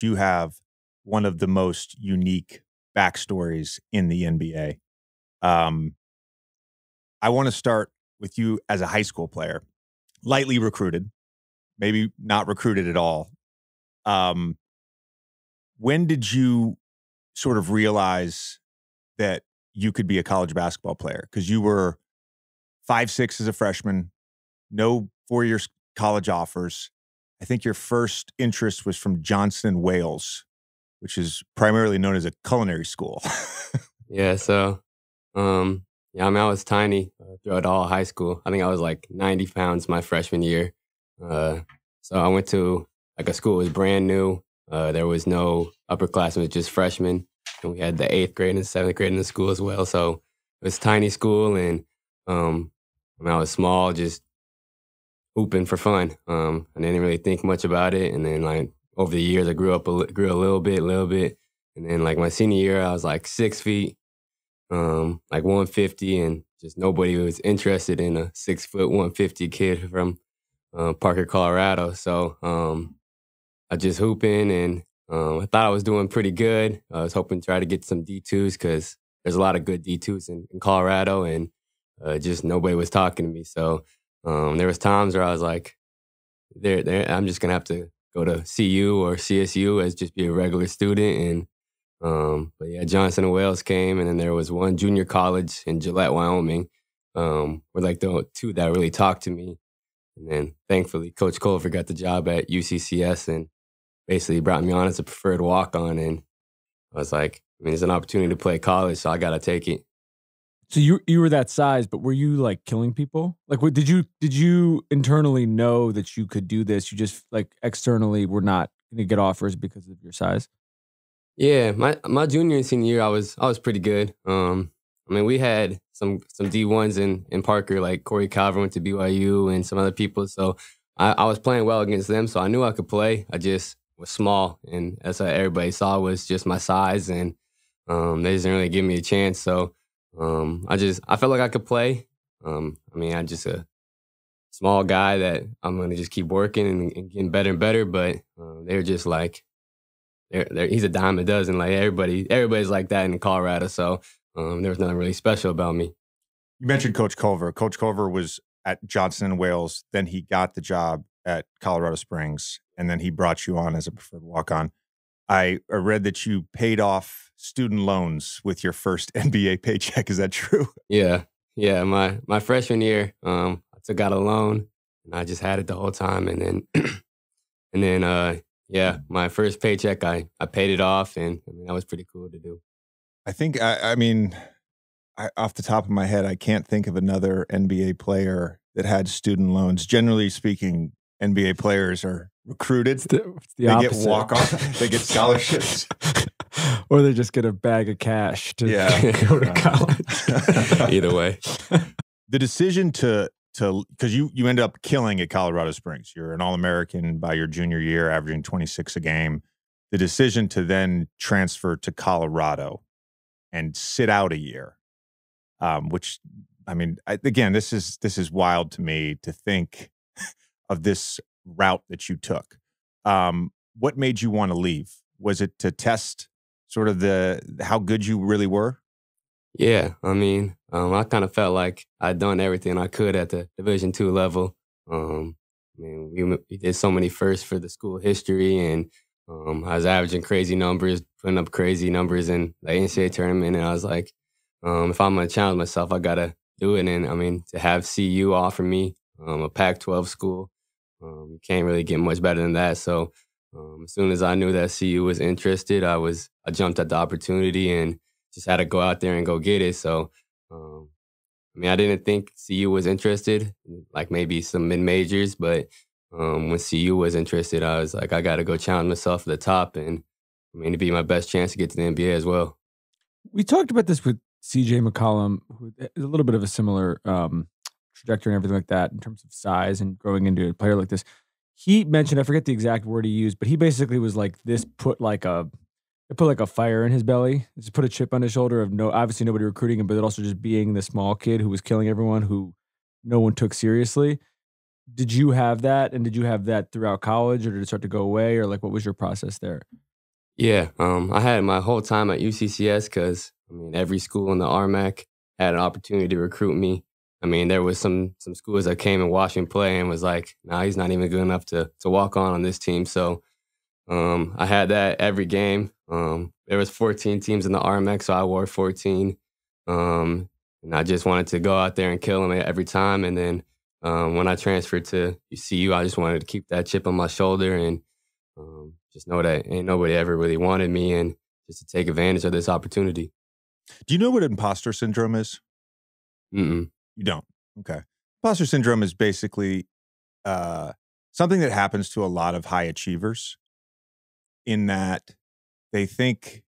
do have one of the most unique backstories in the NBA. Um, I want to start with you as a high school player, lightly recruited, maybe not recruited at all. Um, when did you sort of realize that you could be a college basketball player? Because you were 5'6" as a freshman, no 4-year college offers. I think your first interest was from Johnson and Wales, which is primarily known as a culinary school. Yeah, so, yeah, I mean, I was tiny throughout all high school. I think I was like 90 pounds my freshman year. Uh, so I went to like a school that was brand new. There was no upperclassmen, it was just freshmen. And we had the 8th grade and 7th grade in the school as well. So it was a tiny school, and I mean, I was small, just hooping for fun. I didn't really think much about it. And then like over the years, I grew a little bit. And then like my senior year, I was like 6 feet, like 150, and just nobody was interested in a 6 foot 150 kid from Parker, Colorado. So I just hooping, and I thought I was doing pretty good. I was hoping to try to get some D2s because there's a lot of good D2s in Colorado, and just nobody was talking to me. So there was times where I was like, I'm just gonna have to go to CU or CSU as just be a regular student. And but yeah, Johnson and Wales came, and then there was one junior college in Gillette, Wyoming, were like the two that really talked to me. And then thankfully, Coach Culver got the job at UCCS and basically brought me on as a preferred walk-on. And I was like, I mean, it's an opportunity to play college, so I got to take it. So you were that size, but were you like killing people? Like, what did you internally know that you could do this? You just like externally were not going to get offers because of your size. Yeah, my junior and senior year, I was pretty good. I mean, we had some D1s in Parker, like Corey Calvin went to BYU and some other people. So I was playing well against them, so I knew I could play. I just was small, and that's what everybody saw was just my size, and they just didn't really give me a chance. So I felt like I could play. I mean, I'm just a small guy that I'm going to just keep working and getting better and better. But they were just like, he's a dime a dozen. Like everybody's like that in Colorado. So there was nothing really special about me. You mentioned Coach Culver. Coach Culver was at Johnson and Wales. Then he got the job at Colorado Springs, and then he brought you on as a preferred walk-on. I read that you paid off student loans with your first NBA paycheck. Is that true? Yeah. My freshman year, I took out a loan, and I just had it the whole time. And then, yeah, my first paycheck, I paid it off, and I mean, that was pretty cool to do. I think, I mean, off the top of my head, I can't think of another NBA player that had student loans. Generally speaking, NBA players are recruited. It's the they opposite. get walk-on. They get scholarships. Or they just get a bag of cash to go to college. Either way. The decision to because you ended up killing at Colorado Springs. You're an All-American by your junior year, averaging 26 a game. The decision to then transfer to Colorado and sit out a year, which, I mean, again, this is wild to me to think of this route that you took. What made you want to leave? Was it to test sort of how good you really were? Yeah, I mean, I kind of felt like I'd done everything I could at the Division II level. I mean, we did so many firsts for the school history, and I was averaging crazy numbers, putting up crazy numbers in the NCAA tournament, and I was like, if I'm going to challenge myself, I got to do it. And I mean, to have CU offer me a Pac-12 school, you can't really get much better than that. So as soon as I knew that CU was interested, I jumped at the opportunity and just had to go out there and go get it. So, I mean, I didn't think CU was interested, like maybe some mid-majors, but when CU was interested, I was like, I got to go challenge myself at the top, and I mean, to be my best chance to get to the NBA as well. We talked about this with CJ McCollum, who is a little bit of a similar trajectory and everything like that in terms of size and growing into a player like this. He mentioned, I forget the exact word he used, but he basically was like, this put like a fire in his belly. Just put a chip on his shoulder of obviously nobody recruiting him, but also just being the small kid who was killing everyone, who no one took seriously. Did you have that? And did you have that throughout college, or did it start to go away? Or like, what was your process there? Yeah, I had my whole time at UCCS because I mean every school in the RMAC had an opportunity to recruit me. I mean there was some schools that came and watched me play and was like, "Nah, he's not even good enough to walk on this team." So I had that every game. There was 14 teams in the RMAC, so I wore 14, and I just wanted to go out there and kill them every time. And then when I transferred to CU, I just wanted to keep that chip on my shoulder and just know that ain't nobody ever really wanted me and just to take advantage of this opportunity. Do you know what imposter syndrome is? Mm-mm. You don't? Okay. Imposter syndrome is basically something that happens to a lot of high achievers in that they think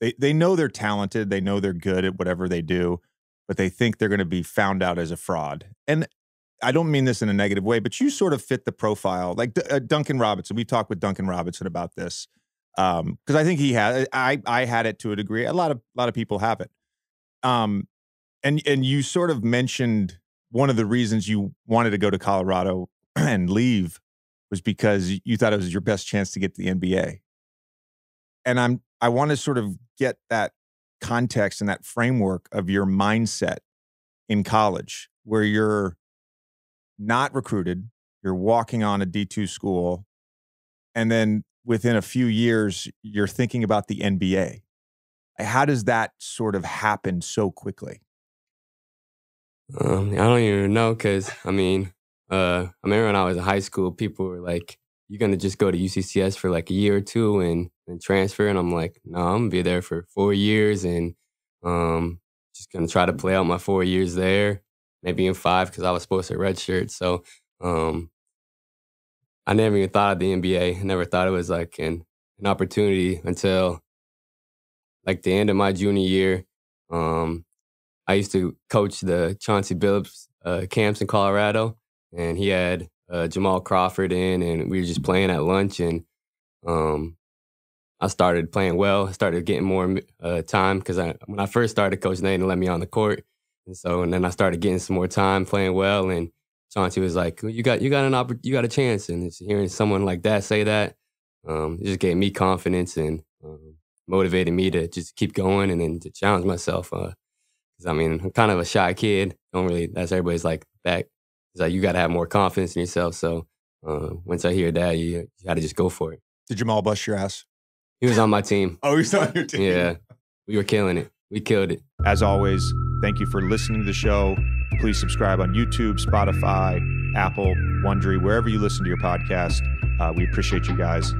they know they're talented, they know they're good at whatever they do, but they think they're going to be found out as a fraud. And I don't mean this in a negative way, but you sort of fit the profile. Like Duncan Robinson, we talked with Duncan Robinson about this because I think he had. I had it to a degree. A lot of people have it. And you sort of mentioned one of the reasons you wanted to go to Colorado and leave was because you thought it was your best chance to get to the NBA. And I want to sort of get that context and that framework of your mindset in college where you're not recruited, you're walking on a D2 school, and then within a few years, you're thinking about the NBA. How does that sort of happen so quickly? I don't even know because, I mean, I remember when I was in high school, people were like, "You're going to just go to UCCS for like a year or two and transfer?" And I'm like, "No, I'm going to be there for 4 years and just going to try to play out my 4 years there, maybe in 5 because I was supposed to redshirt." So I never even thought of the NBA. I never thought it was like an opportunity until like the end of my junior year. I used to coach the Chauncey Billups camps in Colorado, and he had Jamal Crawford in, and we were just playing at lunch, and I started playing well. I started getting more time because when I first started coaching, they didn't let me on the court, and then I started getting some more time playing well, and Chauncey was like, "You got a chance," and just hearing someone like that say that, it just gave me confidence and motivated me to just keep going and then to challenge myself. Because I mean, I'm kind of a shy kid. That's everybody's like that. It's like you got to have more confidence in yourself. So once I hear that, you got to just go for it. Did Jamal bust your ass? He was on my team. Oh, he was on your team. Yeah, we were killing it. We killed it. As always, thank you for listening to the show. Please subscribe on YouTube, Spotify, Apple, Wondery, wherever you listen to your podcast. We appreciate you guys.